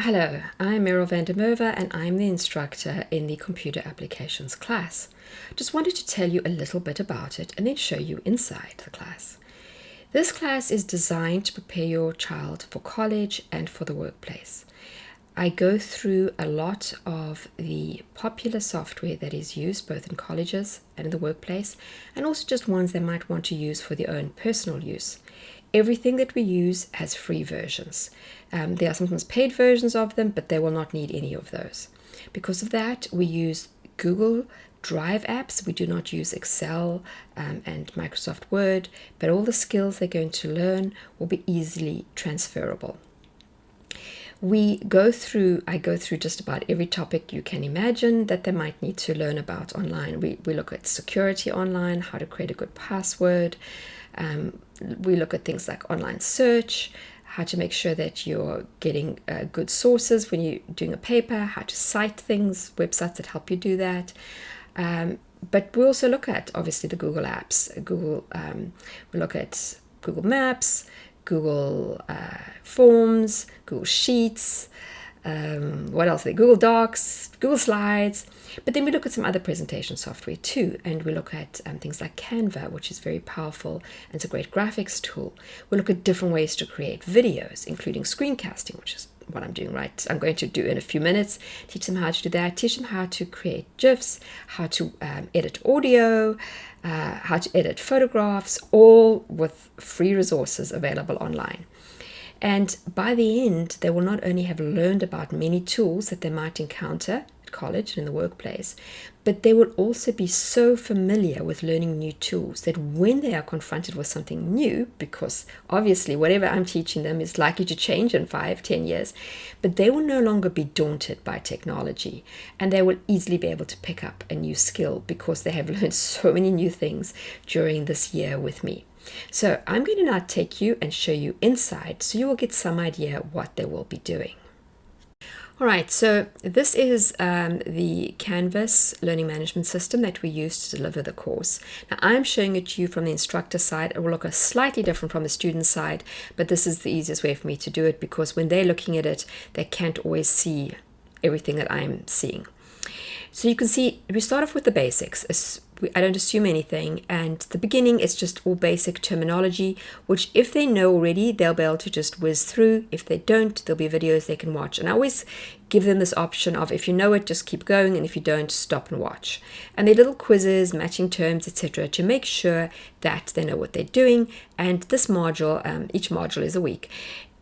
Hello, I'm Meryl van der Merwe and I'm the instructor in the Computer Applications class. Just wanted to tell you a little bit about it and then show you inside the class. This class is designed to prepare your child for college and for the workplace. I go through a lot of the popular software that is used both in colleges and in the workplace, and also just ones they might want to use for their own personal use. Everything that we use has free versions. There are sometimes paid versions of them, but they will not need any of those. Because of that, we use Google Drive apps. We do not use Excel and Microsoft Word, but all the skills they're going to learn will be easily transferable. I go through just about every topic you can imagine that they might need to learn about online. We look at security online, how to create a good password. We look at things like online search, how to make sure that you're getting good sources when you're doing a paper, how to cite things, websites that help you do that. But we also look at, obviously, the Google apps. We look at Google Maps, Google Forms, Google Sheets, what else? Google Docs, Google Slides. But then we look at some other presentation software too, and we look at things like Canva, which is very powerful and it's a great graphics tool. We look at different ways to create videos, including screencasting, which is what I'm doing I'm going to do in a few minutes. Teach them how to do that, teach them how to create GIFs, how to edit audio, how to edit photographs, all with free resources available online. And by the end, they will not only have learned about many tools that they might encounter at college and in the workplace, but they will also be so familiar with learning new tools that when they are confronted with something new, because obviously whatever I'm teaching them is likely to change in 5-10 years, but they will no longer be daunted by technology, and they will easily be able to pick up a new skill because they have learned so many new things during this year with me. So I'm going to now take you and show you inside so you will get some idea what they will be doing. All right, so this is the Canvas learning management system that we use to deliver the course. Now I'm showing it to you from the instructor side. It will look slightly different from the student side, but this is the easiest way for me to do it because when they're looking at it, they can't always see everything that I'm seeing. So you can see we start off with the basics. I don't assume anything, and the beginning is just all basic terminology, which if they know already, they'll be able to just whiz through. If they don't, there'll be videos they can watch. And I always give them this option of if you know it, just keep going, and if you don't, stop and watch. And there are little quizzes, matching terms, etc., to make sure that they know what they're doing. And this module, each module is a week.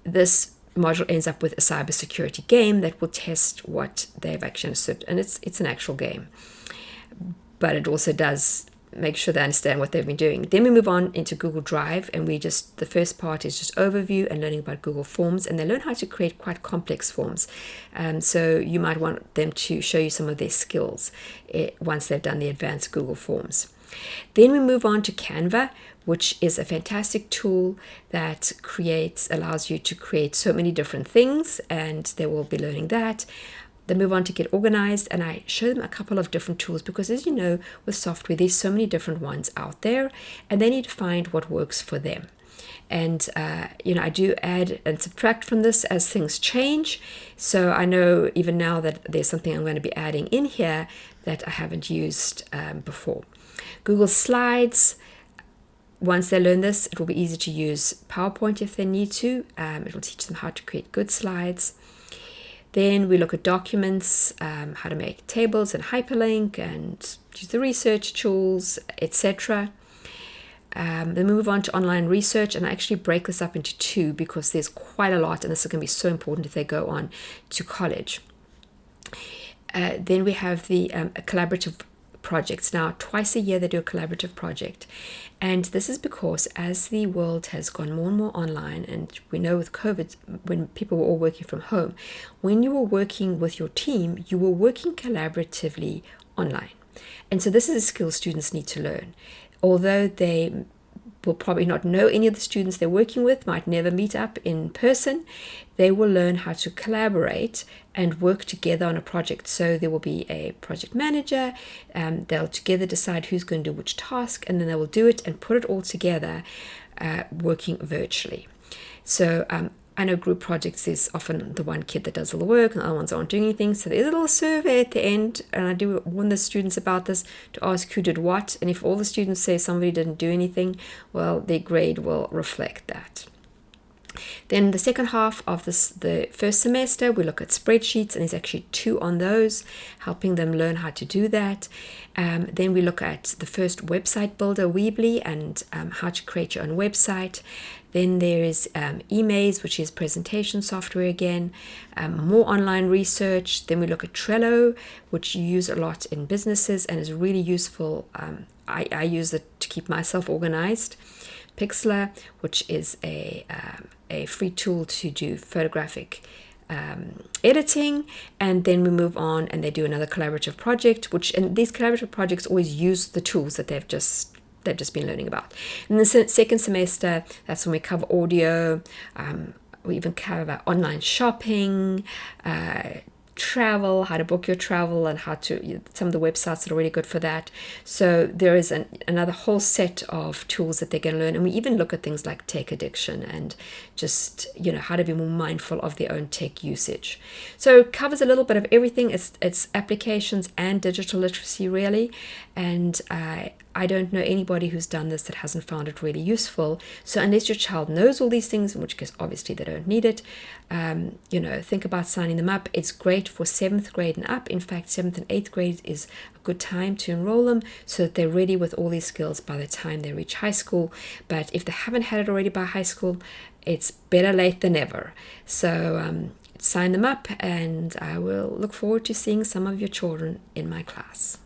This module ends up with a cybersecurity game that will test what they've actually understood, and it's an actual game, but it also does make sure they understand what they've been doing. Then we move on into Google Drive, and the first part is just overview and learning about Google Forms, and they learn how to create quite complex forms. So you might want them to show you some of their skills once they've done the advanced Google Forms. Then we move on to Canva, which is a fantastic tool that allows you to create so many different things, and they will be learning that. They move on to get organized, and I show them a couple of different tools because, as you know, with software, there's so many different ones out there, and they need to find what works for them. And I do add and subtract from this as things change. So I know even now that there's something I'm going to be adding in here that I haven't used before. Google Slides. Once they learn this, it will be easy to use PowerPoint if they need to. It will teach them how to create good slides. Then we look at documents, how to make tables and hyperlink and use the research tools, etc. Then we move on to online research, and I actually break this up into two because there's quite a lot, and this is going to be so important if they go on to college. Then we have the collaborative projects. Now, twice a year they do a collaborative project, and this is because as the world has gone more and more online, and we know with COVID, when people were all working from home, when you were working with your team, you were working collaboratively online. And so this is a skill students need to learn. Although they will probably not know any of the students they're working with, might never meet up in person, they will learn how to collaborate and work together on a project. So there will be a project manager, they'll together decide who's going to do which task, and then they will do it and put it all together working virtually. So I know group projects is often the one kid that does all the work and the other ones aren't doing anything. So there's a little survey at the end, and I do warn the students about this to ask who did what. And if all the students say somebody didn't do anything, well, their grade will reflect that. Then the second half of the first semester, we look at spreadsheets, and there's actually 2 on those, helping them learn how to do that. Then we look at the first website builder, Weebly, and how to create your own website. Then there is eMaze, which is presentation software again, more online research. Then we look at Trello, which you use a lot in businesses and is really useful. I use it to keep myself organized. Pixlr, which is a free tool to do photographic editing. And then we move on and they do another collaborative project, and these collaborative projects always use the tools that they've just been learning about. In the second semester, that's when we cover audio, we even cover online shopping, travel, how to book your travel, and some of the websites that are really good for that. So there is another whole set of tools that they're going to learn, and we even look at things like tech addiction and just how to be more mindful of their own tech usage. So it covers a little bit of everything. It's applications and digital literacy really, and I don't know anybody who's done this that hasn't found it really useful. So unless your child knows all these things, in which case obviously they don't need it, think about signing them up. It's great for 7th grade and up. In fact, 7th and 8th grade is a good time to enroll them so that they're ready with all these skills by the time they reach high school. But if they haven't had it already by high school, it's better late than never. So sign them up, and I will look forward to seeing some of your children in my class.